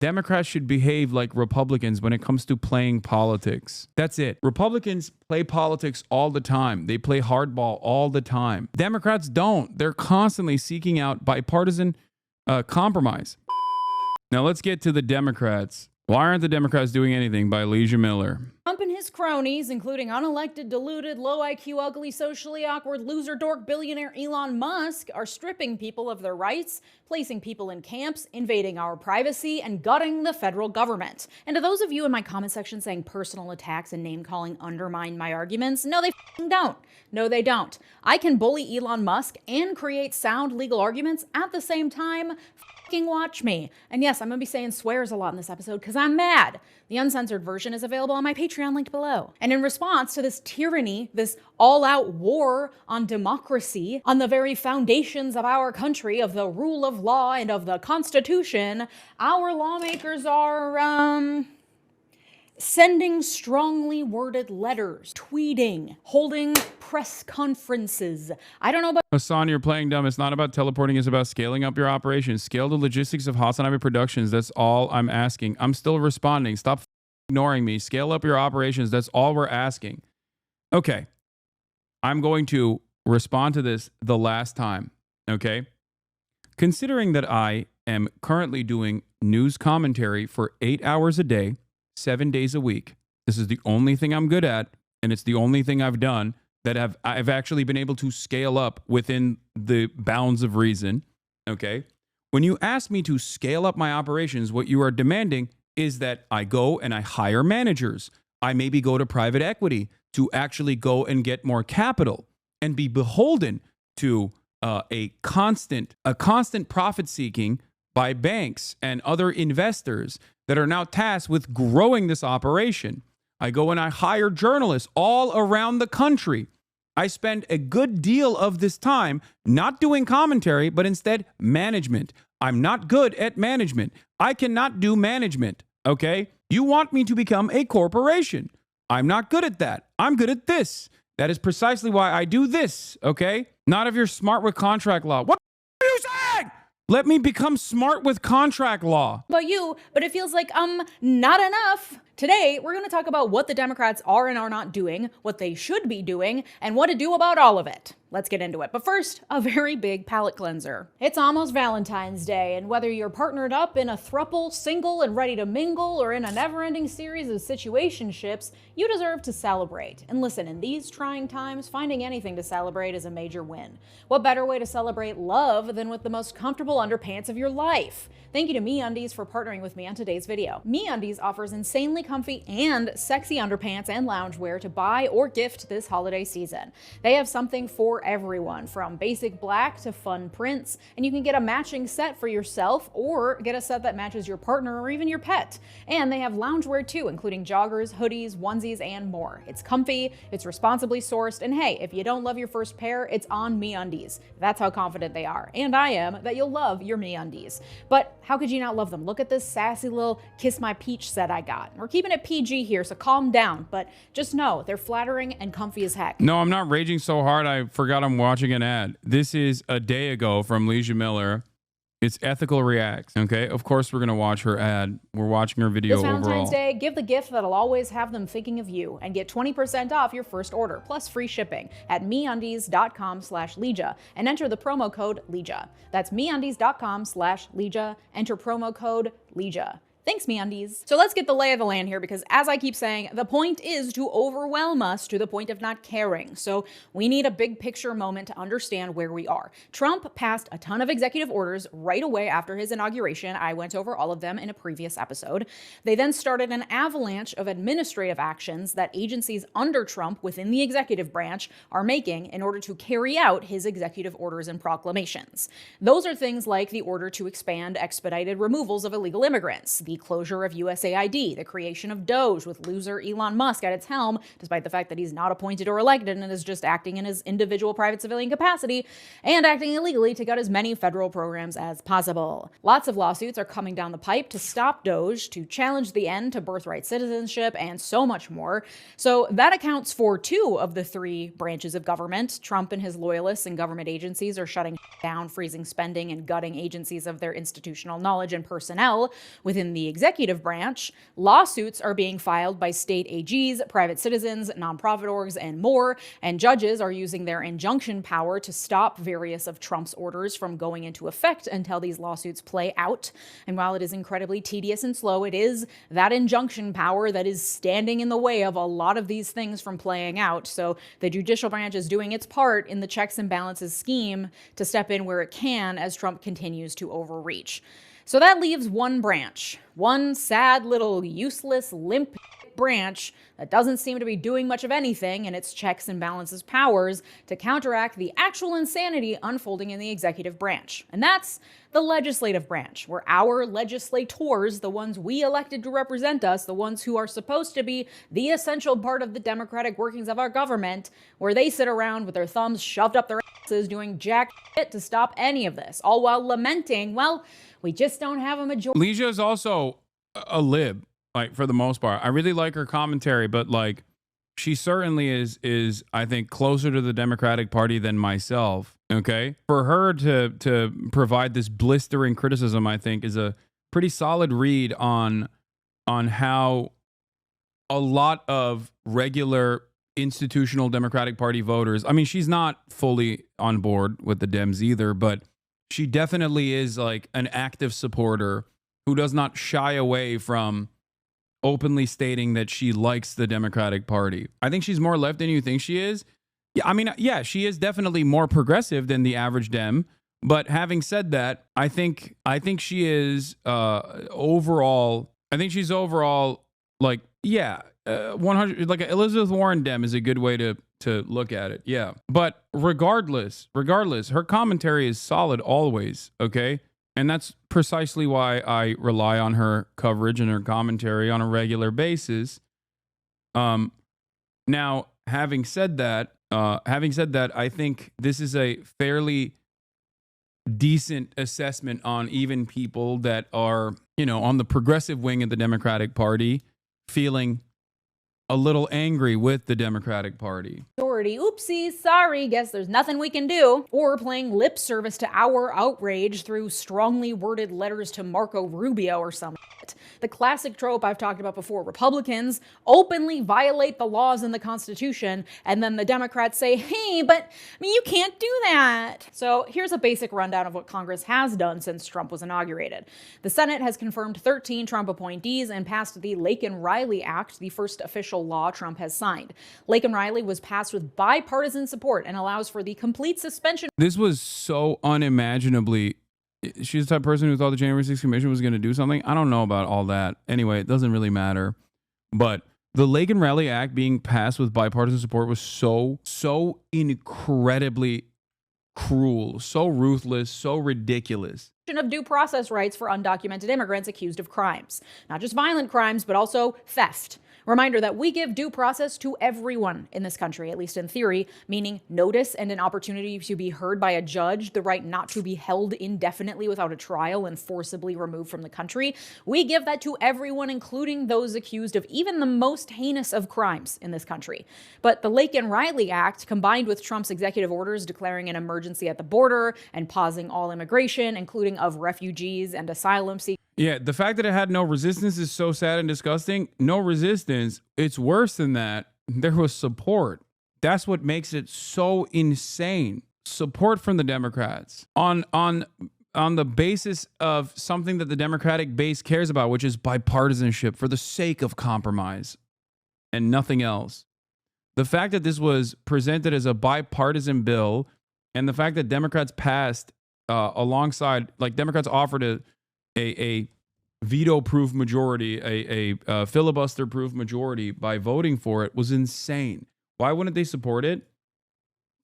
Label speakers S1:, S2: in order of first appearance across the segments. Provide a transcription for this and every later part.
S1: Democrats should behave like Republicans when it comes to playing politics. That's it. Republicans play politics all the time. They play hardball all the time. Democrats don't. They're constantly seeking out bipartisan compromise. Now let's get to the Democrats. Why aren't the Democrats doing anything? By Leeja Miller.
S2: Trump and his cronies, including unelected, deluded, low IQ, ugly, socially awkward, loser dork billionaire Elon Musk, are stripping people of their rights, placing people in camps, invading our privacy, and gutting the federal government. And to those of you in my comment section saying personal attacks and name-calling undermine my arguments, no, they f***ing don't. No, they don't. I can bully Elon Musk and create sound legal arguments at the same time. Watch me. And yes, I'm going to be saying swears a lot in this episode because I'm mad. The uncensored version is available on my Patreon linked below. And in response to this tyranny, this all-out war on democracy, on the very foundations of our country, of the rule of law and of the Constitution, our lawmakers are, sending strongly worded letters, tweeting, holding press conferences. I don't know about
S1: Hasan, you're playing dumb. It's not about teleporting. It's about scaling up your operations. Scale the logistics of Hasanabi Productions. That's all I'm asking. I'm still responding. Stop ignoring me. Scale up your operations. That's all we're asking. Okay. I'm going to respond to this the last time. Okay. Considering that I am currently doing news commentary for 8 hours a day, 7 days a week. This is the only thing I'm good at, and it's the only thing I've done that I've actually been able to scale up within the bounds of reason, okay? When you ask me to scale up my operations, what you are demanding is that I go and I hire managers. I maybe go to private equity to actually go and get more capital and be beholden to a constant profit seeking by banks and other investors that are now tasked with growing this operation. I go and I hire journalists all around the country. I spend a good deal of this time not doing commentary, but instead management. I'm not good at management. I cannot do management, okay? You want me to become a corporation. I'm not good at that. I'm good at this. That is precisely why I do this, okay? Not if you're smart with contract law. What are you saying? Let me become smart with contract law.
S2: About you, but it feels like, not enough. Today, we're going to talk about what the Democrats are and are not doing, what they should be doing, and what to do about all of it. Let's get into it. But first, a very big palate cleanser. It's almost Valentine's Day, and whether you're partnered up in a throuple, single, and ready to mingle, or in a never-ending series of situationships, you deserve to celebrate. And listen, in these trying times, finding anything to celebrate is a major win. What better way to celebrate love than with the most comfortable underpants of your life? Thank you to MeUndies for partnering with me on today's video. MeUndies offers insanely comfy and sexy underpants and loungewear to buy or gift this holiday season. They have something for everyone, from basic black to fun prints, and you can get a matching set for yourself or get a set that matches your partner or even your pet. And they have loungewear too, including joggers, hoodies, onesies, and more. It's comfy, it's responsibly sourced, and hey, if you don't love your first pair, it's on MeUndies. That's how confident they are, and I am, that you'll love your MeUndies. But how could you not love them? Look at this sassy little Kiss My Peach set I got. We're keeping it PG here, so calm down, but just know they're flattering and comfy as heck.
S1: No, I'm not raging so hard I forgot I'm watching an ad. This is a day ago from Leeja Miller. It's Ethical Reacts, okay? Of course, we're going to watch her ad. We're watching her video
S2: this
S1: overall.
S2: Valentine's Day, give the gift that'll always have them thinking of you and get 20% off your first order, plus free shipping at MeUndies.com/Leeja and enter the promo code Leeja. That's MeUndies.com/Leeja. Enter promo code Leeja. Thanks, MeUndies. So let's get the lay of the land here, because as I keep saying, the point is to overwhelm us to the point of not caring. So we need a big picture moment to understand where we are. Trump passed a ton of executive orders right away after his inauguration. I went over all of them in a previous episode. They then started an avalanche of administrative actions that agencies under Trump within the executive branch are making in order to carry out his executive orders and proclamations. Those are things like the order to expand expedited removals of illegal immigrants, the closure of USAID, the creation of DOGE with loser Elon Musk at its helm, despite the fact that he's not appointed or elected and is just acting in his individual private civilian capacity, and acting illegally to gut as many federal programs as possible. Lots of lawsuits are coming down the pipe to stop DOGE, to challenge the end to birthright citizenship, and so much more. So that accounts for 2 of the 3 branches of government. Trump and his loyalists and government agencies are shutting down, freezing spending, and gutting agencies of their institutional knowledge and personnel within the executive branch, lawsuits are being filed by state AGs, private citizens, nonprofit orgs, and more, and judges are using their injunction power to stop various of Trump's orders from going into effect until these lawsuits play out. And while it is incredibly tedious and slow, it is that injunction power that is standing in the way of a lot of these things from playing out. So the judicial branch is doing its part in the checks and balances scheme to step in where it can as Trump continues to overreach. So that leaves one branch, one sad little useless, limp branch that doesn't seem to be doing much of anything in its checks and balances powers to counteract the actual insanity unfolding in the executive branch. And that's the legislative branch, where our legislators, the ones we elected to represent us, the ones who are supposed to be the essential part of the democratic workings of our government, where they sit around with their thumbs shoved up their asses doing jack shit to stop any of this, all while lamenting, well, we just don't have a majority.
S1: Leeja is also a lib, like, for the most part. I really like her commentary, but like, she certainly is I think closer to the Democratic Party than myself. Okay, for her to provide this blistering criticism, I think, is a pretty solid read on how a lot of regular institutional Democratic Party voters, I mean, she's not fully on board with the Dems either, but she definitely is like an active supporter who does not shy away from openly stating that she likes the Democratic Party. I think she's more left than you think she is. Yeah, I mean, yeah, she is definitely more progressive than the average Dem. But having said that, I think she is overall. I think she's overall like, yeah, 100. Like Elizabeth Warren Dem is a good way to look at it. Yeah, but regardless, her commentary is solid always. Okay. And that's precisely why I rely on her coverage and her commentary on a regular basis. Now, having said that, I think this is a fairly decent assessment on even people that are, on the progressive wing of the Democratic Party, feeling a little angry with the Democratic Party.
S2: Oopsie, sorry, guess there's nothing we can do. Or playing lip service to our outrage through strongly worded letters to Marco Rubio or some shit. The classic trope I've talked about before. Republicans openly violate the laws in the Constitution, and then the Democrats say, hey, but I mean, you can't do that. So here's a basic rundown of what Congress has done since Trump was inaugurated. The Senate has confirmed 13 Trump appointees and passed the Laken Riley Act, the first official law Trump has signed. Laken Riley was passed with bipartisan support and allows for the complete suspension.
S1: This was so unimaginably. She's the type of person who thought the January 6th Commission was going to do something. I don't know about all that. Anyway, it doesn't really matter. But the Laken Riley Act being passed with bipartisan support was so incredibly cruel, so ruthless, so ridiculous.
S2: Of due process rights for undocumented immigrants accused of crimes. Not just violent crimes, but also theft. Reminder that we give due process to everyone in this country, at least in theory, meaning notice and an opportunity to be heard by a judge, the right not to be held indefinitely without a trial and forcibly removed from the country. We give that to everyone, including those accused of even the most heinous of crimes in this country. But the Laken Riley Act, combined with Trump's executive orders declaring an emergency at the border and pausing all immigration, including of refugees and asylum seekers.
S1: Yeah, the fact that it had no resistance is so sad and disgusting. No resistance. It's worse than that. There was support. That's what makes it so insane. Support from the Democrats on the basis of something that the Democratic base cares about, which is bipartisanship for the sake of compromise and nothing else. The fact that this was presented as a bipartisan bill and the fact that Democrats passed alongside, like Democrats offered a veto-proof majority, a filibuster-proof majority by voting for it was insane. Why wouldn't they support it?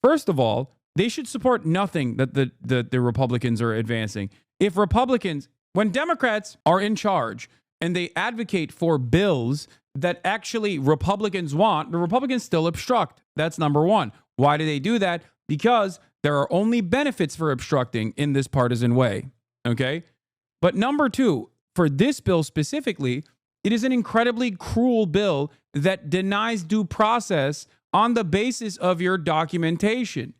S1: First of all, they should support nothing that the Republicans are advancing. If Republicans, when Democrats are in charge and they advocate for bills that actually Republicans want, the Republicans still obstruct. That's number one. Why do they do that? Because there are only benefits for obstructing in this partisan way. Okay? But number two, for this bill specifically, it is an incredibly cruel bill that denies due process on the basis of your documentation.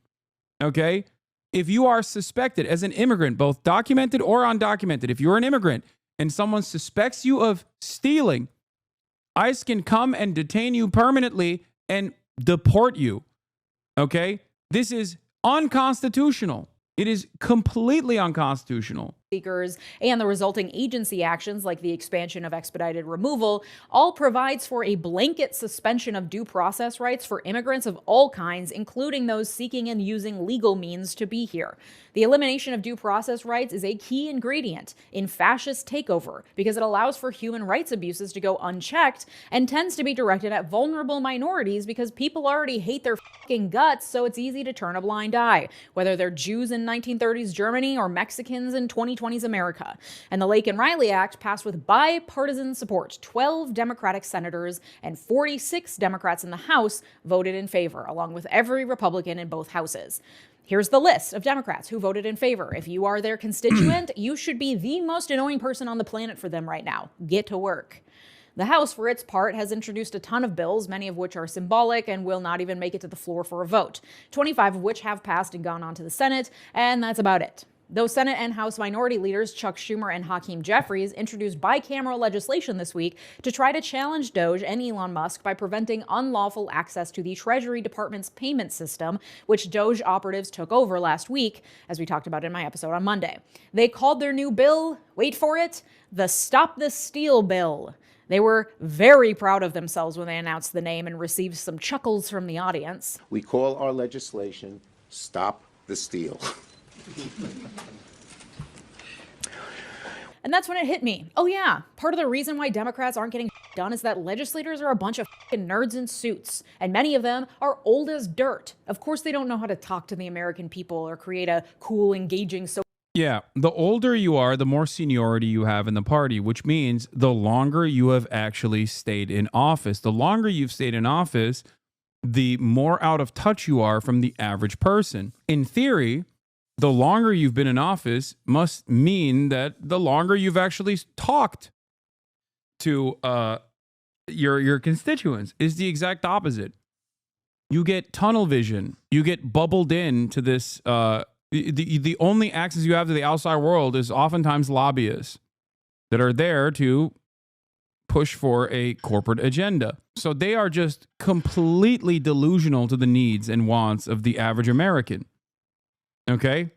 S1: Okay? If you are suspected as an immigrant, both documented or undocumented, if you're an immigrant and someone suspects you of stealing, ICE can come and detain you permanently and deport you. Okay? This is unconstitutional. It is completely unconstitutional.
S2: Seekers and the resulting agency actions like the expansion of expedited removal all provides for a blanket suspension of due process rights for immigrants of all kinds, including those seeking and using legal means to be here. The elimination of due process rights is a key ingredient in fascist takeover because it allows for human rights abuses to go unchecked and tends to be directed at vulnerable minorities because people already hate their fucking guts, so it's easy to turn a blind eye, whether they're Jews in 1930s Germany or Mexicans in 2020's America. And the Laken Riley Act passed with bipartisan support. 12 Democratic senators and 46 Democrats in the House voted in favor, along with every Republican in both houses. Here's the list of Democrats who voted in favor. If you are their constituent, you should be the most annoying person on the planet for them right now. Get to work. The House, for its part, has introduced a ton of bills, many of which are symbolic and will not even make it to the floor for a vote, 25 of which have passed and gone on to the Senate, and that's about it. Though Senate and House Minority Leaders Chuck Schumer and Hakeem Jeffries introduced bicameral legislation this week to try to challenge Doge and Elon Musk by preventing unlawful access to the Treasury Department's payment system, which Doge operatives took over last week, as we talked about in my episode on Monday. They called their new bill, wait for it, the Stop the Steal Bill. They were very proud of themselves when they announced the name and received some chuckles from the audience.
S3: We call our legislation Stop the Steal.
S2: And that's when it hit me. Oh yeah, part of the reason why Democrats aren't getting done is that legislators are a bunch of nerds in suits, and many of them are old as dirt. Of course they don't know how to talk to the American people or create a cool, engaging
S1: Yeah, the older you are, the more seniority you have in the party, which means the longer you have actually stayed in office. The longer you've stayed in office, the more out of touch you are from the average person. In theory, the longer you've been in office must mean that the longer you've actually talked to your constituents. Is the exact opposite. You get tunnel vision. You get bubbled into this. The only access you have to the outside world is oftentimes lobbyists that are there to push for a corporate agenda. So they are just completely delusional to the needs and wants of the average American. Okay?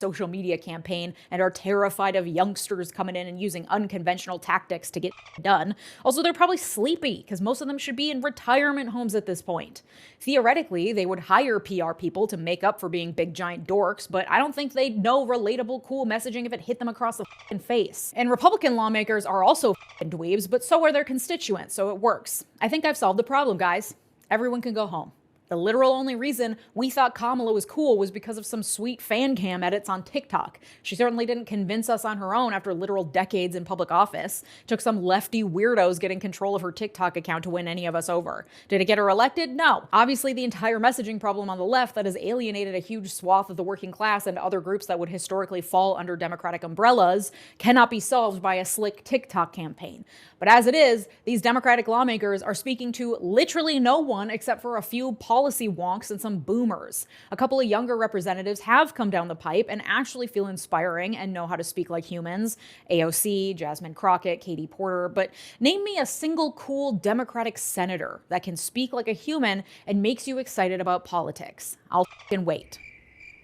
S2: social media campaign and are terrified of youngsters coming in and using unconventional tactics to get done. Also, they're probably sleepy because most of them should be in retirement homes at this point. Theoretically, they would hire PR people to make up for being big giant dorks, but I don't think they'd know relatable, cool messaging if it hit them across the face. And Republican lawmakers are also dweebs, but so are their constituents, so it works. I think I've solved the problem, guys. Everyone can go home. The literal only reason we thought Kamala was cool was because of some sweet fan cam edits on TikTok. She certainly didn't convince us on her own after literal decades in public office. It took some lefty weirdos getting control of her TikTok account to win any of us over. Did it get her elected? No. Obviously, the entire messaging problem on the left that has alienated a huge swath of the working class and other groups that would historically fall under Democratic umbrellas cannot be solved by a slick TikTok campaign. But as it is, these Democratic lawmakers are speaking to literally no one except for a few policy wonks and some boomers. A couple of younger representatives have come down the pipe and actually feel inspiring and know how to speak like humans. AOC, Jasmine Crockett, Katie Porter, but name me a single cool Democratic senator that can speak like a human and makes you excited about politics. I'll f***ing wait.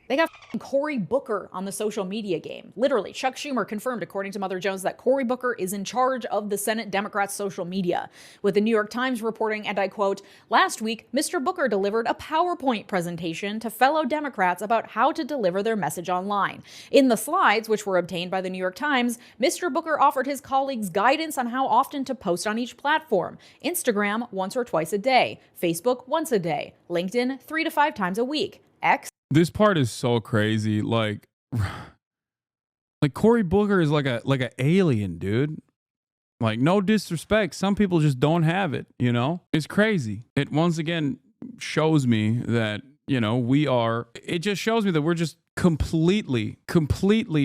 S2: They got Cory Booker on the social media game. Literally, Chuck Schumer confirmed, according to Mother Jones, that Cory Booker is in charge of the Senate Democrats' social media, with the New York Times reporting, and I quote, "Last week, Mr. Booker delivered a PowerPoint presentation to fellow Democrats about how to deliver their message online. In the slides, which were obtained by the New York Times, Mr. Booker offered his colleagues guidance on how often to post on each platform. Instagram once or twice a day, Facebook once a day, LinkedIn 3 to 5 times a week, X."
S1: This part is so crazy. Like Cory Booker is like a alien, dude. Like, no disrespect. Some people just don't have it, you know? It's crazy. It once again shows me that, you know, it just shows me that we're just completely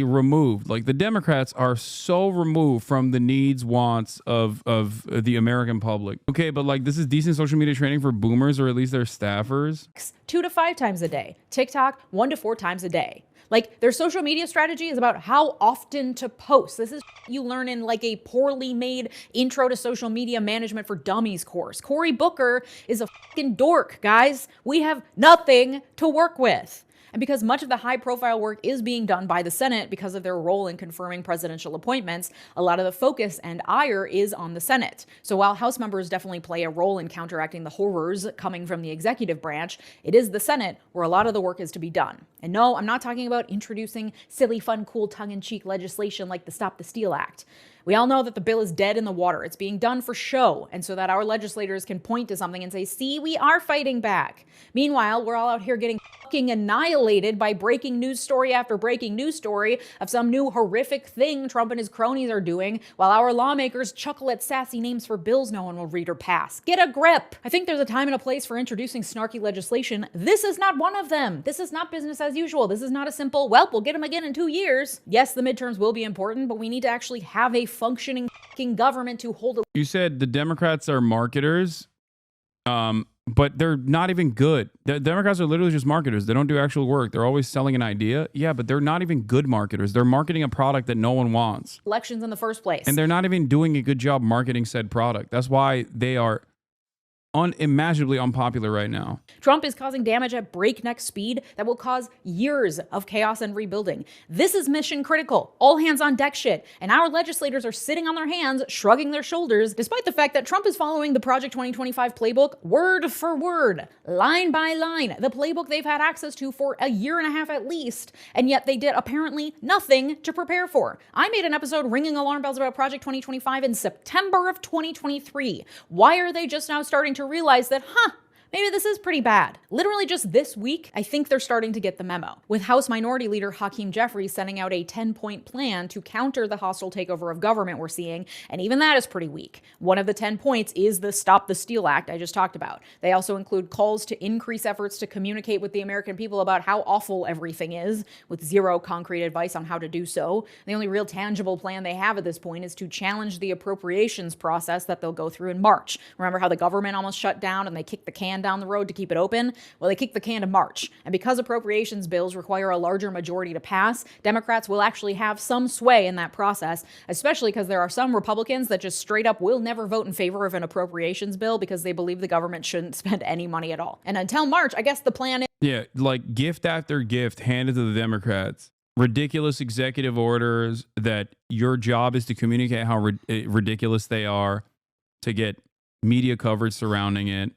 S1: removed. Like, the Democrats are so removed from the needs, wants of the American public. Okay, but like, this is decent social media training for boomers or at least their staffers.
S2: 2 to 5 times a day. TikTok 1 to 4 times a day. Like, their social media strategy is about how often to post. This is you learn in like a poorly made intro to social media management for dummies course. Cory Booker is a fucking dork, guys. We have nothing to work with. And because much of the high-profile work is being done by the Senate because of their role in confirming presidential appointments, a lot of the focus and ire is on the Senate. So while House members definitely play a role in counteracting the horrors coming from the executive branch, it is the Senate where a lot of the work is to be done. And no, I'm not talking about introducing silly, fun, cool, tongue-in-cheek legislation like the Stop the Steal Act. We all know that the bill is dead in the water. It's being done for show, and so that our legislators can point to something and say, see, we are fighting back. Meanwhile, we're all out here getting fucking annihilated by breaking news story after breaking news story of some new horrific thing Trump and his cronies are doing, while our lawmakers chuckle at sassy names for bills no one will read or pass. Get a grip! I think there's a time and a place for introducing snarky legislation. This is not one of them. This is not business as usual. This is not a simple, well, we'll get them again in 2 years. Yes, the midterms will be important, but we need to actually have a functioning fucking government to hold.
S1: You said the Democrats are marketers, but they're not even good. The Democrats are literally just marketers. They don't do actual work. They're always selling an idea. Yeah, but they're not even good marketers. They're marketing a product that no one wants.
S2: Elections in the first place.
S1: And they're not even doing a good job marketing said product. That's why they are unimaginably unpopular right now.
S2: Trump is causing damage at breakneck speed that will cause years of chaos and rebuilding. This is mission critical, all hands on deck shit, and our legislators are sitting on their hands, shrugging their shoulders, despite the fact that Trump is following the Project 2025 playbook word for word, line by line, the playbook they've had access to for a year and a half at least, and yet they did apparently nothing to prepare for. I made an episode ringing alarm bells about Project 2025 in September of 2023. Why are they just now starting to realize that, maybe this is pretty bad? Literally just this week, I think they're starting to get the memo, with House Minority Leader Hakeem Jeffries sending out a 10-point plan to counter the hostile takeover of government we're seeing, and even that is pretty weak. One of the 10 points is the Stop the Steal Act I just talked about. They also include calls to increase efforts to communicate with the American people about how awful everything is, with zero concrete advice on how to do so. The only real tangible plan they have at this point is to challenge the appropriations process that they'll go through in March. Remember how the government almost shut down and they kicked the can down the road to keep it open? Well, they kicked the can to March. And because appropriations bills require a larger majority to pass, Democrats will actually have some sway in that process, especially because there are some Republicans that just straight up will never vote in favor of an appropriations bill because they believe the government shouldn't spend any money at all. And until March, I guess the plan is...
S1: Yeah, like gift after gift handed to the Democrats. Ridiculous executive orders that your job is to communicate how ridiculous they are, to get media coverage surrounding it.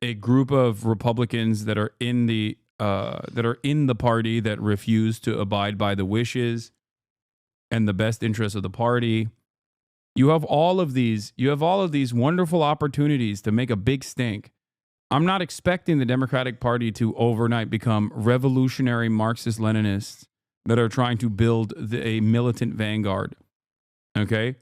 S1: A group of Republicans that are in the party that refuse to abide by the wishes and the best interests of the party. You have all of these wonderful opportunities to make a big stink. I'm not expecting the Democratic Party to overnight become revolutionary Marxist-Leninists that are trying to build a militant vanguard. Okay?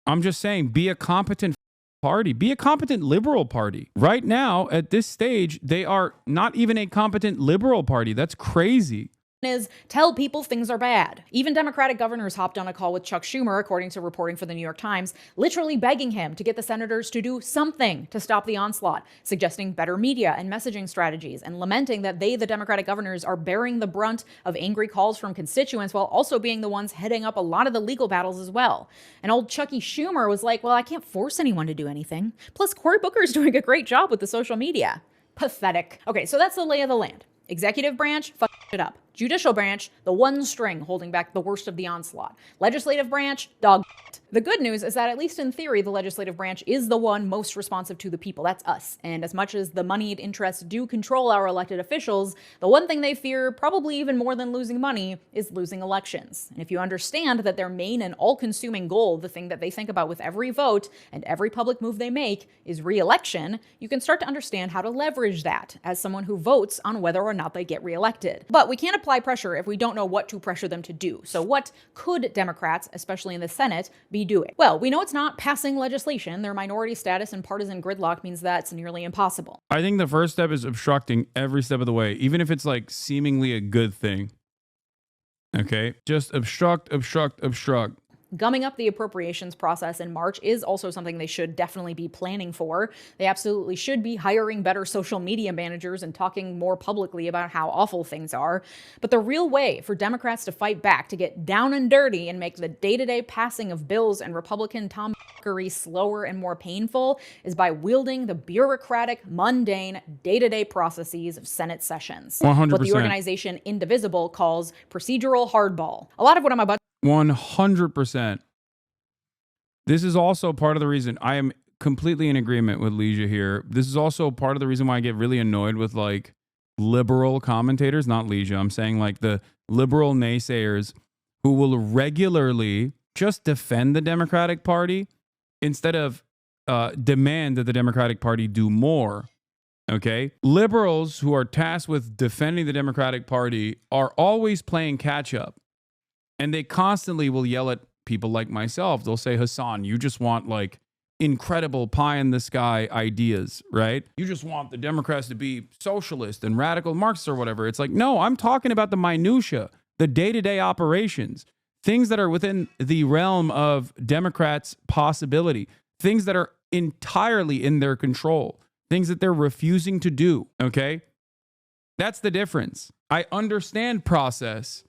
S1: I'm just saying, be a competent party. Be a competent liberal party. Right now, at this stage, they are not even a competent liberal party. That's crazy.
S2: Is tell people things are bad. Even Democratic governors hopped on a call with Chuck Schumer, according to reporting for the New York Times, literally begging him to get the senators to do something to stop the onslaught, suggesting better media and messaging strategies, and lamenting that they, the Democratic governors, are bearing the brunt of angry calls from constituents while also being the ones heading up a lot of the legal battles as well. And old Chucky Schumer was like, well, I can't force anyone to do anything. Plus, Cory Booker's doing a great job with the social media. Pathetic. Okay, so that's the lay of the land. Executive branch, fuck it up. Judicial branch, the one string holding back the worst of the onslaught. Legislative branch, dog shit. The good news is that at least in theory, the legislative branch is the one most responsive to the people. That's us. And as much as the moneyed interests do control our elected officials, the one thing they fear, probably even more than losing money, is losing elections. And if you understand that their main and all-consuming goal, the thing that they think about with every vote and every public move they make, is re-election, you can start to understand how to leverage that as someone who votes on whether or not they get re-elected. But we can't apply pressure if we don't know what to pressure them to do. So what could Democrats, especially in the Senate, be doing? Well, we know it's not passing legislation. Their minority status and partisan gridlock means that's nearly impossible.
S1: I think the first step is obstructing every step of the way, even if it's like seemingly a good thing. Okay? Just obstruct, obstruct, obstruct.
S2: Gumming up the appropriations process in March is also something they should definitely be planning for. They absolutely should be hiring better social media managers and talking more publicly about how awful things are. But the real way for Democrats to fight back, to get down and dirty and make the day-to-day passing of bills and Republican tomfoolery slower and more painful, is by wielding the bureaucratic, mundane, day-to-day processes of Senate sessions.
S1: 100%.
S2: What the organization Indivisible calls procedural hardball. A lot of what I'm about
S1: 100%. This is also part of the reason I am completely in agreement with Leeja here. This is also part of the reason why I get really annoyed with like liberal commentators, not Leeja. I'm saying like the liberal naysayers who will regularly just defend the Democratic Party instead of demand that the Democratic Party do more. Okay? Liberals who are tasked with defending the Democratic Party are always playing catch up. And they constantly will yell at people like myself. They'll say, Hasan, you just want like incredible pie in the sky ideas, right? You just want the Democrats to be socialist and radical Marxists or whatever. It's like, no, I'm talking about the minutia, the day-to-day operations, things that are within the realm of Democrats' possibility, things that are entirely in their control, things that they're refusing to do, okay? That's the difference. I understand process.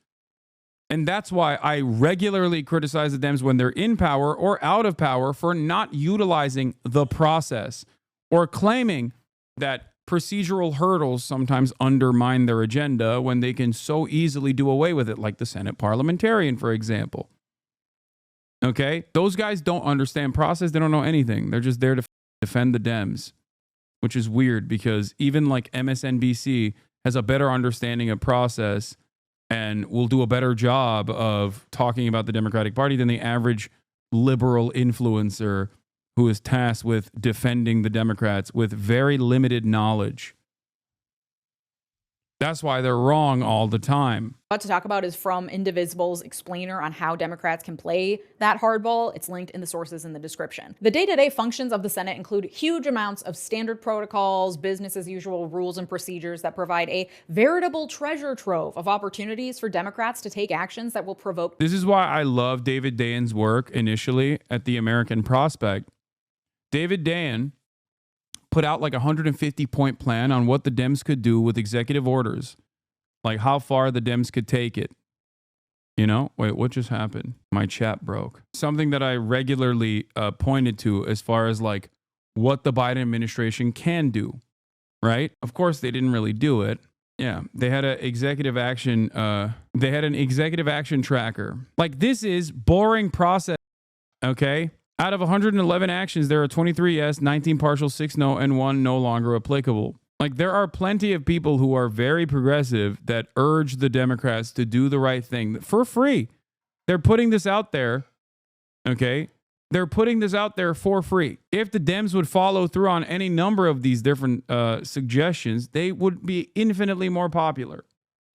S1: And that's why I regularly criticize the Dems when they're in power or out of power for not utilizing the process or claiming that procedural hurdles sometimes undermine their agenda when they can so easily do away with it, like the Senate parliamentarian, for example. Okay? Those guys don't understand process. They don't know anything. They're just there to defend the Dems, which is weird because even like MSNBC has a better understanding of process and will do a better job of talking about the Democratic Party than the average liberal influencer who is tasked with defending the Democrats with very limited knowledge. That's why they're wrong all the time.
S2: about to talk about is from Indivisible's explainer on how Democrats can play that hardball. It's linked in the sources in the description. The day-to-day functions of the Senate include huge amounts of standard protocols, business as usual rules and procedures that provide a veritable treasure trove of opportunities for Democrats to take actions that will provoke.
S1: This is why I love David Dayen's work initially at the American Prospect. David Dayen put out like a 150-point plan on what the Dems could do with executive orders, like how far the Dems could take it. You know, wait, what just happened? My chat broke. Something that I regularly pointed to as far as like what the Biden administration can do, right? Of course, they didn't really do it. Yeah, they had an executive action. They had an executive action tracker. Like, this is boring process. Okay. Out of 111 actions, there are 23 yes, 19 partial, 6 no, and 1 no longer applicable. Like, there are plenty of people who are very progressive that urge the Democrats to do the right thing for free. They're putting this out there. Okay. They're putting this out there for free. If the Dems would follow through on any number of these different suggestions, they would be infinitely more popular.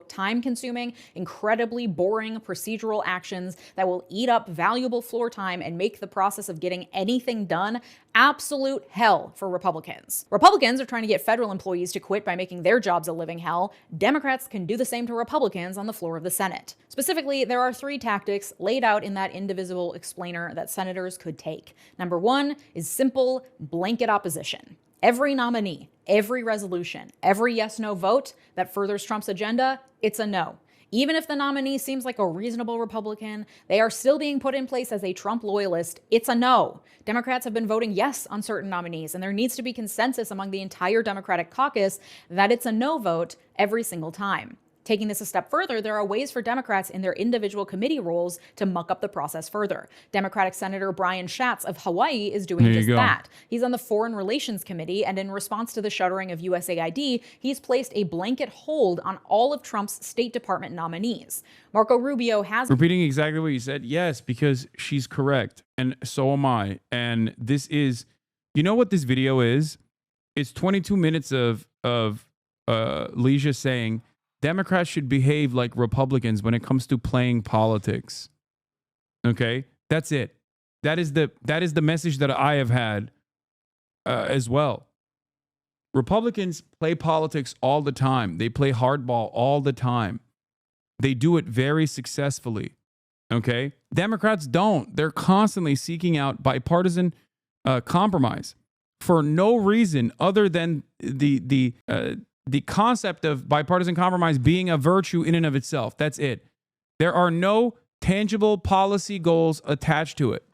S2: Time-consuming, incredibly boring procedural actions that will eat up valuable floor time and make the process of getting anything done absolute hell for Republicans. Republicans are trying to get federal employees to quit by making their jobs a living hell. Democrats can do the same to Republicans on the floor of the Senate. Specifically, there are 3 tactics laid out in that Indivisible explainer that senators could take. Number 1 is simple blanket opposition. Every nominee, every resolution, every yes-no vote that furthers Trump's agenda, it's a no. Even if the nominee seems like a reasonable Republican, they are still being put in place as a Trump loyalist. It's a no. Democrats have been voting yes on certain nominees, and there needs to be consensus among the entire Democratic caucus that it's a no vote every single time. Taking this a step further, there are ways for Democrats in their individual committee roles to muck up the process further. Democratic Senator Brian Schatz of Hawaii is doing just that. He's on the Foreign Relations Committee, and in response to the shuttering of USAID, he's placed a blanket hold on all of Trump's State Department nominees. Marco Rubio has...
S1: Repeating exactly what you said? Yes, because she's correct, and so am I. And this is... You know what this video is? It's 22 minutes of Leeja saying... Democrats should behave like Republicans when it comes to playing politics. Okay? That's it. That is the message that I have had as well. Republicans play politics all the time. They play hardball all the time. They do it very successfully. Okay. Democrats don't. They're constantly seeking out bipartisan compromise for no reason other than the concept of bipartisan compromise being a virtue in and of itself. That's it. There are no tangible policy goals attached to it.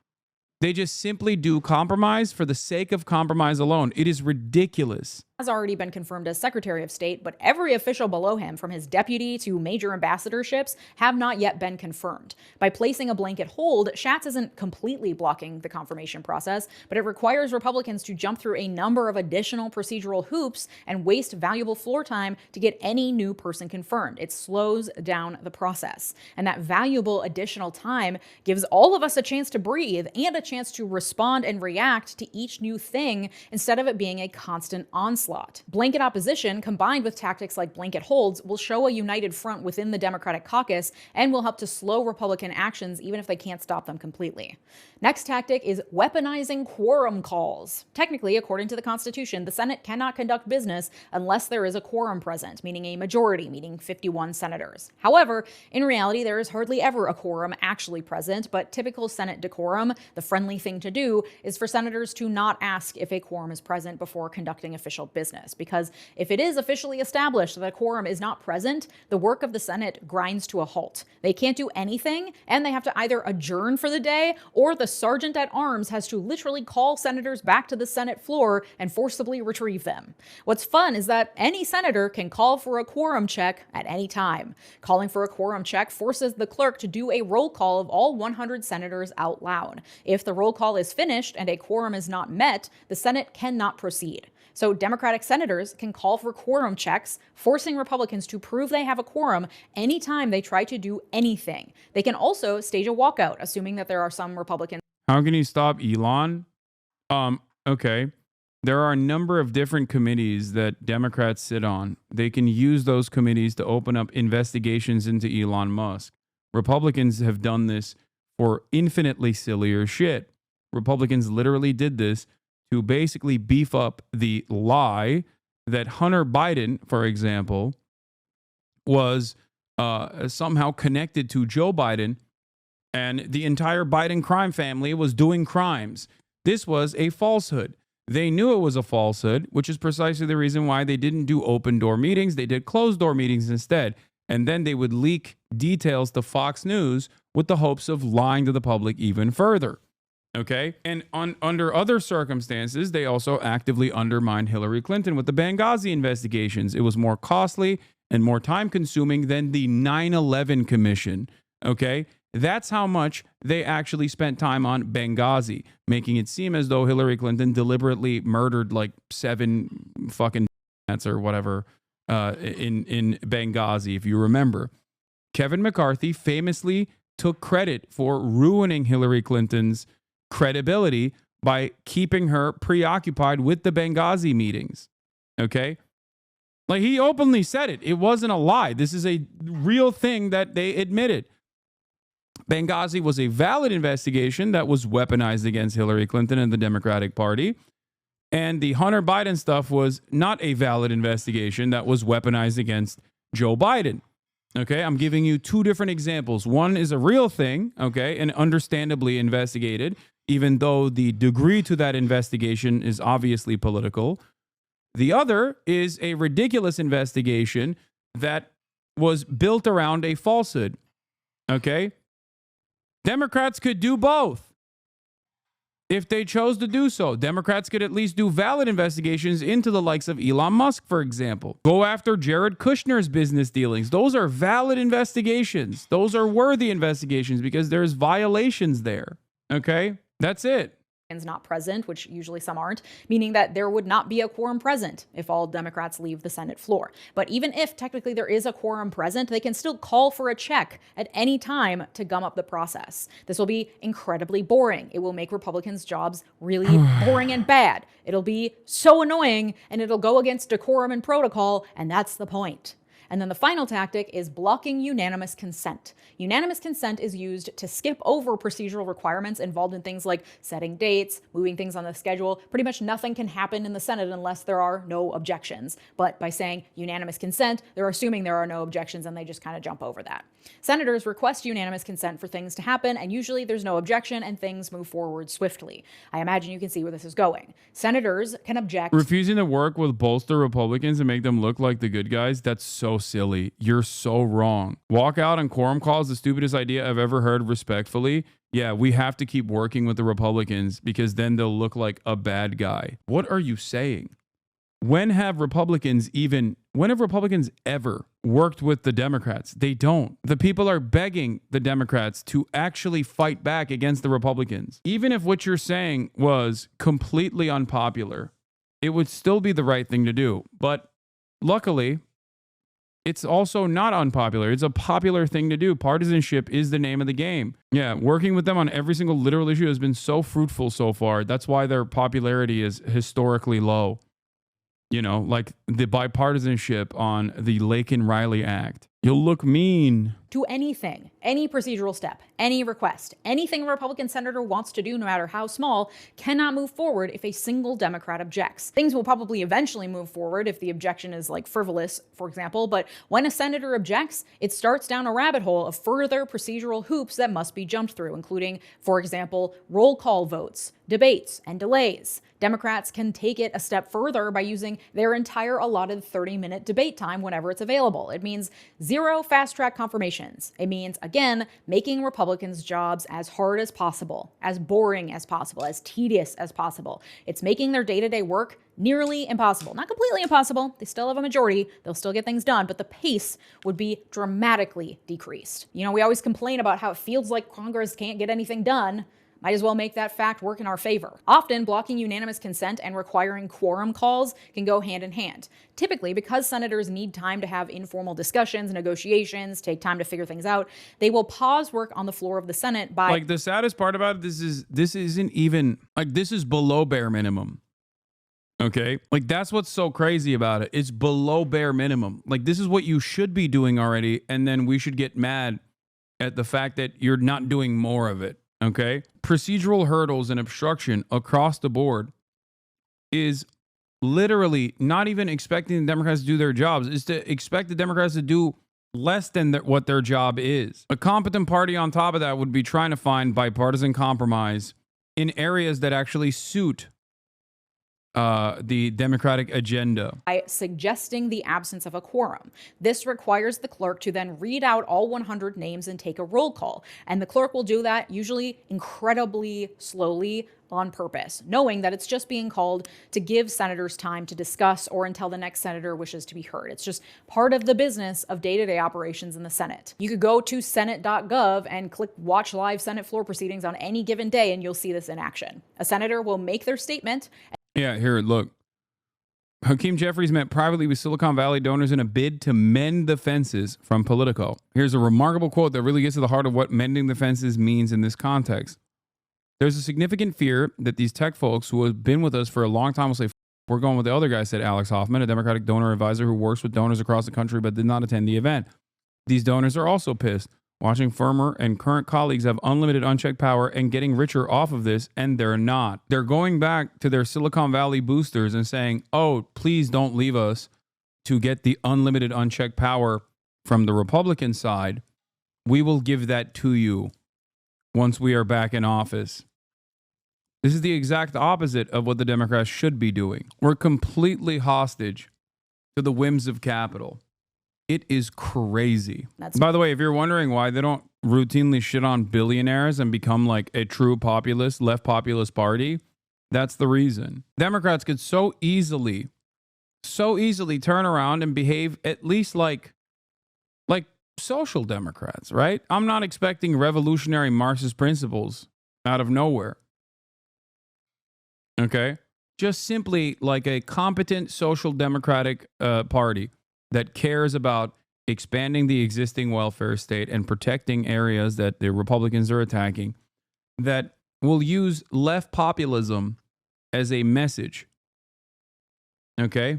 S1: They just simply do compromise for the sake of compromise alone. It is ridiculous.
S2: Has already been confirmed as Secretary of State, but every official below him, from his deputy to major ambassadorships, have not yet been confirmed. By placing a blanket hold, Schatz isn't completely blocking the confirmation process, but it requires Republicans to jump through a number of additional procedural hoops and waste valuable floor time to get any new person confirmed. It slows down the process. And that valuable additional time gives all of us a chance to breathe and a chance to respond and react to each new thing instead of it being a constant onslaught. Blanket opposition, combined with tactics like blanket holds, will show a united front within the Democratic caucus and will help to slow Republican actions even if they can't stop them completely. Next tactic is weaponizing quorum calls. Technically, according to the Constitution, the Senate cannot conduct business unless there is a quorum present, meaning a majority, meaning 51 senators. However, in reality, there is hardly ever a quorum actually present, but typical Senate decorum, the friendly thing to do, is for senators to not ask if a quorum is present before conducting official business, because if it is officially established that a quorum is not present, the work of the Senate grinds to a halt. They can't do anything, and they have to either adjourn for the day, or the sergeant at arms has to literally call senators back to the Senate floor and forcibly retrieve them. What's fun is that any senator can call for a quorum check at any time. Calling for a quorum check forces the clerk to do a roll call of all 100 senators out loud. If the roll call is finished and a quorum is not met, the Senate cannot proceed. So Democratic senators can call for quorum checks, forcing Republicans to prove they have a quorum anytime they try to do anything. They can also stage a walkout, assuming that there are some Republicans.
S1: How can you stop Elon? Okay. There are a number of different committees that Democrats sit on. They can use those committees to open up investigations into Elon Musk. Republicans have done this for infinitely sillier shit. Republicans literally did this to basically beef up the lie that Hunter Biden, for example, was somehow connected to Joe Biden, and the entire Biden crime family was doing crimes. This was a falsehood. They knew it was a falsehood, which is precisely the reason why they didn't do open door meetings. They did closed door meetings instead. And then they would leak details to Fox News with the hopes of lying to the public even further. Okay. And under other circumstances, they also actively undermined Hillary Clinton with the Benghazi investigations. It was more costly and more time consuming than the 9/11 Commission. Okay. That's how much they actually spent time on Benghazi, making it seem as though Hillary Clinton deliberately murdered like 7 fucking or whatever in Benghazi, if you remember. Kevin McCarthy famously took credit for ruining Hillary Clinton's credibility by keeping her preoccupied with the Benghazi meetings. Okay? Like, he openly said it. It wasn't a lie. This is a real thing that they admitted. Benghazi was a valid investigation that was weaponized against Hillary Clinton and the Democratic Party. And the Hunter Biden stuff was not a valid investigation that was weaponized against Joe Biden. Okay, I'm giving you 2 different examples. One is a real thing, okay, and understandably investigated, even though the degree to that investigation is obviously political. The other is a ridiculous investigation that was built around a falsehood, okay? Democrats could do both if they chose to do so. Democrats could at least do valid investigations into the likes of Elon Musk, for example. Go after Jared Kushner's business dealings. Those are valid investigations. Those are worthy investigations because there's violations there. Okay? That's it.
S2: Not present, which usually some aren't, meaning that there would not be a quorum present if all Democrats leave the Senate floor. But even if technically there is a quorum present, they can still call for a check at any time to gum up the process. This will be incredibly boring. It will make Republicans' jobs really boring and bad. It'll be so annoying, and it'll go against decorum and protocol, and that's the point. And then the final tactic is blocking unanimous consent. Unanimous consent is used to skip over procedural requirements involved in things like setting dates, moving things on the schedule. Pretty much nothing can happen in the Senate unless there are no objections. But by saying unanimous consent, they're assuming there are no objections and they just kind of jump over that. Senators request unanimous consent for things to happen, and usually there's no objection and things move forward swiftly. I imagine you can see where this is going. Senators can object.
S1: Refusing to work with bolster Republicans and make them look like the good guys, that's so silly. You're so wrong. Walk out on quorum calls, the stupidest idea I've ever heard, respectfully. Yeah, we have to keep working with the Republicans because then they'll look like a bad guy. What are you saying? When have Republicans ever worked with the Democrats? They don't. The people are begging the Democrats to actually fight back against the Republicans. Even if what you're saying was completely unpopular, it would still be the right thing to do. But luckily, it's also not unpopular. It's a popular thing to do. Partisanship is the name of the game. Yeah, working with them on every single literal issue has been so fruitful so far. That's why their popularity is historically low. You know, like the bipartisanship on the Laken Riley Act. You'll look mean.
S2: To anything, any procedural step, any request, anything a Republican senator wants to do, no matter how small, cannot move forward if a single Democrat objects. Things will probably eventually move forward if the objection is like frivolous, for example, but when a senator objects, it starts down a rabbit hole of further procedural hoops that must be jumped through, including, for example, roll call votes, debates, and delays. Democrats can take it a step further by using their entire allotted 30-minute debate time whenever it's available. It means zero fast-track confirmations. It means, again, making Republicans' jobs as hard as possible, as boring as possible, as tedious as possible. It's making their day-to-day work nearly impossible. Not completely impossible. They still have a majority. They'll still get things done, but the pace would be dramatically decreased. You know, we always complain about how it feels like Congress can't get anything done. Might as well make that fact work in our favor. Often, blocking unanimous consent and requiring quorum calls can go hand in hand. Typically, because senators need time to have informal discussions, negotiations, take time to figure things out, they will pause work on the floor of the Senate by...
S1: Like, the saddest part about this isn't even, like, this is below bare minimum. Okay? Like, that's what's so crazy about it. It's below bare minimum. Like, this is what you should be doing already, and then we should get mad at the fact that you're not doing more of it. Okay? Procedural hurdles and obstruction across the board is literally not even expecting the Democrats to do their jobs. It's to expect the Democrats to do less than what their job is. A competent party on top of that would be trying to find bipartisan compromise in areas that actually suit the Democratic agenda.
S2: By suggesting the absence of a quorum. This requires the clerk to then read out all 100 names and take a roll call. And the clerk will do that usually incredibly slowly on purpose, knowing that it's just being called to give senators time to discuss or until the next senator wishes to be heard. It's just part of the business of day-to-day operations in the Senate. You could go to senate.gov and click watch live Senate floor proceedings on any given day, and you'll see this in action. A senator will make their statement.
S1: Yeah, here, look. Hakeem Jeffries met privately with Silicon Valley donors in a bid to mend the fences from Politico. Here's a remarkable quote that really gets to the heart of what mending the fences means in this context. There's a significant fear that these tech folks who have been with us for a long time will say, we're going with the other guy, said Alex Hoffman, a Democratic donor advisor who works with donors across the country but did not attend the event. These donors are also pissed, watching former and current colleagues have unlimited unchecked power and getting richer off of this, and they're not. They're going back to their Silicon Valley boosters and saying, oh, please don't leave us to get the unlimited unchecked power from the Republican side. We will give that to you once we are back in office. This is the exact opposite of what the Democrats should be doing. We're completely hostage to the whims of capital. It is crazy. By the way, if you're wondering why they don't routinely shit on billionaires and become like a true populist, left populist party, that's the reason. Democrats could so easily turn around and behave at least like social democrats, right? I'm not expecting revolutionary Marxist principles out of nowhere. Okay? Just simply like a competent social democratic party that cares about expanding the existing welfare state and protecting areas that the Republicans are attacking, that will use left populism as a message. Okay?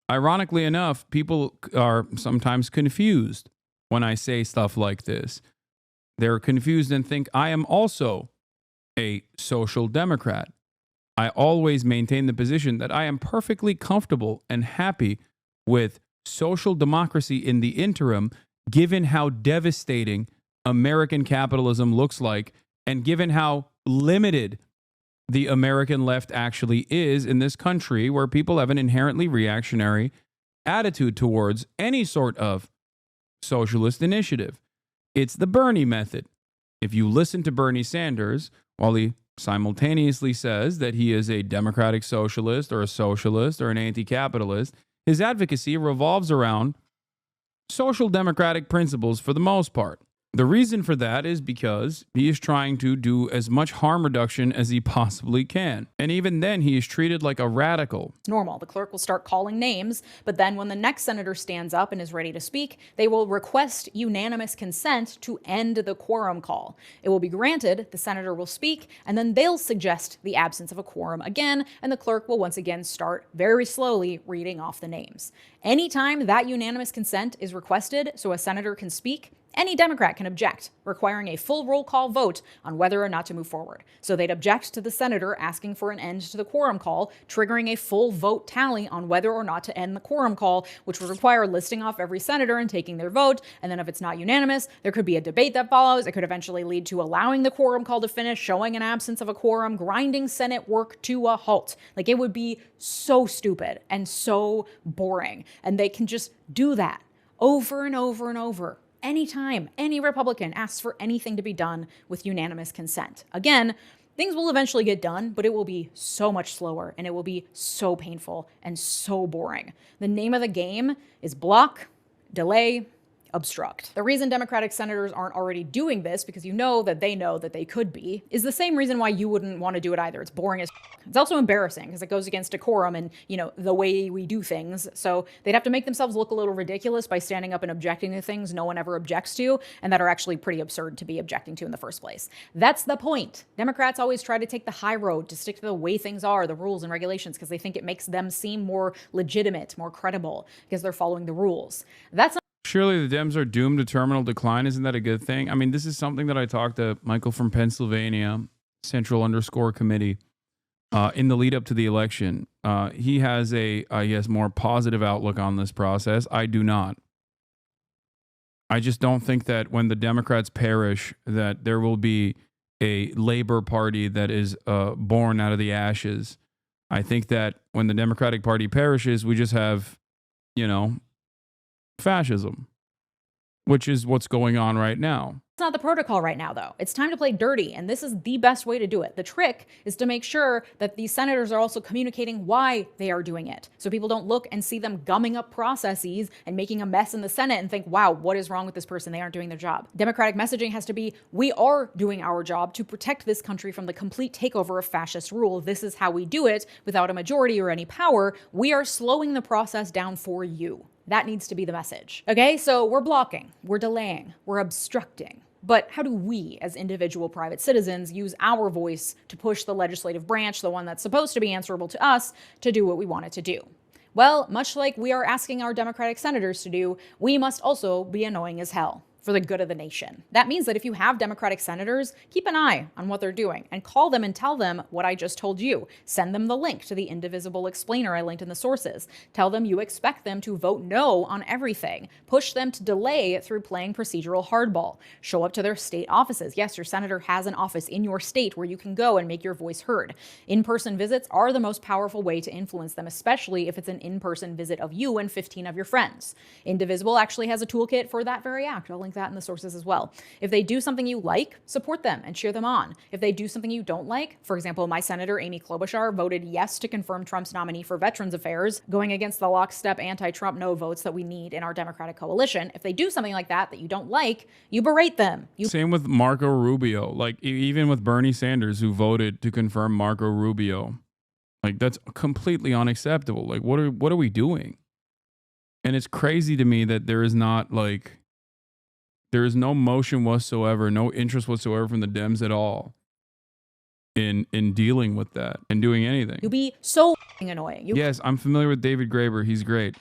S1: Ironically enough, people are sometimes confused when I say stuff like this. They're confused and think I am also a social democrat. I always maintain the position that I am perfectly comfortable and happy with social democracy in the interim, given how devastating American capitalism looks like, and given how limited the American left actually is in this country, where people have an inherently reactionary attitude towards any sort of socialist initiative. It's the Bernie method. If you listen to Bernie Sanders, while he simultaneously says that he is a democratic socialist or a socialist or an anti-capitalist, his advocacy revolves around social democratic principles for the most part. The reason for that is because he is trying to do as much harm reduction as he possibly can. And even then, he is treated like a radical.
S2: It's normal. The clerk will start calling names, but then when the next senator stands up and is ready to speak, they will request unanimous consent to end the quorum call. It will be granted, the senator will speak, and then they'll suggest the absence of a quorum again, and the clerk will once again start very slowly reading off the names. Anytime that unanimous consent is requested so a senator can speak, any Democrat can object, requiring a full roll call vote on whether or not to move forward. So they'd object to the senator asking for an end to the quorum call, triggering a full vote tally on whether or not to end the quorum call, which would require listing off every senator and taking their vote. And then if it's not unanimous, there could be a debate that follows. It could eventually lead to allowing the quorum call to finish, showing an absence of a quorum, grinding Senate work to a halt. Like, it would be so stupid and so boring. And they can just do that over and over and over. Anytime any Republican asks for anything to be done with unanimous consent. Again, things will eventually get done, but it will be so much slower and it will be so painful and so boring. The name of the game is block, delay, obstruct. The reason Democratic senators aren't already doing this, because you know that they could be, is the same reason why you wouldn't want to do it either. It's boring as It's also embarrassing because it goes against decorum and, the way we do things. So they'd have to make themselves look a little ridiculous by standing up and objecting to things no one ever objects to and that are actually pretty absurd to be objecting to in the first place. That's the point. Democrats always try to take the high road, to stick to the way things are, the rules and regulations, because they think it makes them seem more legitimate, more credible, because they're following the rules. That's not
S1: Surely the Dems are doomed to terminal decline. Isn't that a good thing? I mean, this is something that I talked to Michael from Pennsylvania, Central_Committee, in the lead up to the election. He has a more positive outlook on this process. I do not. I just don't think that when the Democrats perish, that there will be a Labor Party that is born out of the ashes. I think that when the Democratic Party perishes, we just have, fascism, which is what's going on right now.
S2: It's not the protocol right now, though. It's time to play dirty, and this is the best way to do it. The trick is to make sure that these senators are also communicating why they are doing it, so people don't look and see them gumming up processes and making a mess in the Senate and think, wow, what is wrong with this person? They aren't doing their job. Democratic messaging has to be, we are doing our job to protect this country from the complete takeover of fascist rule. This is how we do it without a majority or any power. We are slowing the process down for you. That needs to be the message. Okay, so we're blocking, we're delaying, we're obstructing. But how do we, as individual private citizens, use our voice to push the legislative branch, the one that's supposed to be answerable to us, to do what we want it to do? Well, much like we are asking our Democratic senators to do, we must also be annoying as hell for the good of the nation. That means that if you have Democratic senators, keep an eye on what they're doing and call them and tell them what I just told you. Send them the link to the indivisible explainer I linked in the sources. Tell them you expect them to vote no on everything. Push them to delay through playing procedural hardball. Show up to their state offices. Yes, your senator has an office in your state where you can go and make your voice heard. In-person visits are the most powerful way to influence them, especially if it's an in-person visit of you and 15 of your friends. Indivisible actually has a toolkit for that very act. I'll link that in the sources as well. If they do something you like, support them and cheer them on. If they do something you don't like, for example, my Senator Amy Klobuchar voted yes to confirm Trump's nominee for Veterans Affairs, going against the lockstep anti-Trump no votes that we need in our Democratic coalition. If they do something like that you don't like, you berate them.
S1: Same with Marco Rubio. Like, even with Bernie Sanders, who voted to confirm Marco Rubio. Like, that's completely unacceptable. Like, what are we doing? And it's crazy to me that there is not, like, there is no motion whatsoever, no interest whatsoever from the Dems at all in dealing with that and doing anything.
S2: You'll be so annoying. You
S1: Yes, I'm familiar with David Graeber. He's great.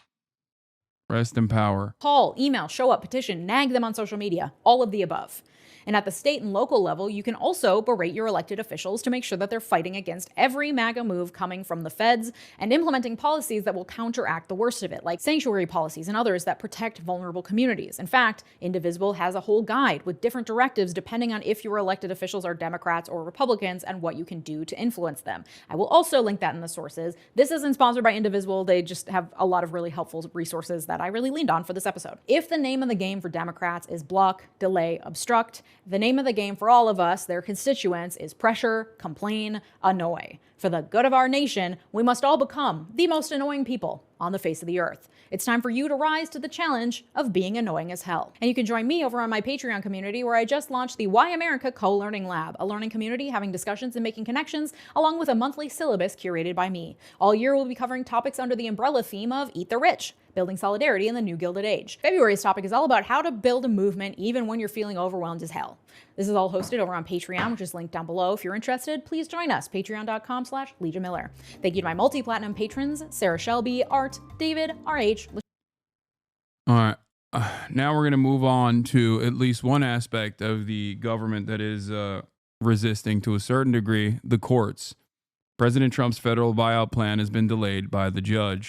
S1: Rest in power.
S2: call, email, show up, petition, nag them on social media, all of the above. And at the state and local level, you can also berate your elected officials to make sure that they're fighting against every MAGA move coming from the feds and implementing policies that will counteract the worst of it, like sanctuary policies and others that protect vulnerable communities. In fact, Indivisible has a whole guide with different directives depending on if your elected officials are Democrats or Republicans and what you can do to influence them. I will also link that in the sources. This isn't sponsored by Indivisible. They just have a lot of really helpful resources that I really leaned on for this episode. If the name of the game for Democrats is block, delay, obstruct, the name of the game for all of us, their constituents, is pressure, complain, annoy. For the good of our nation, we must all become the most annoying people on the face of the earth. It's time for you to rise to the challenge of being annoying as hell. And you can join me over on my Patreon community, where I just launched the Why America Co-Learning Lab, a learning community having discussions and making connections, along with a monthly syllabus curated by me. All year we'll be covering topics under the umbrella theme of Eat the Rich, building solidarity in the new Gilded Age. February's topic is all about how to build a movement even when you're feeling overwhelmed as hell. This is all hosted over on Patreon, which is linked down below. If you're interested, please join us, patreon.com/Leeja Miller. Thank you to my multi-platinum patrons, Sarah Shelby, Art, David, RH.
S1: All right. Now we're going to move on to at least one aspect of the government that is resisting to a certain degree, the courts. President Trump's federal buyout plan has been delayed by the judge.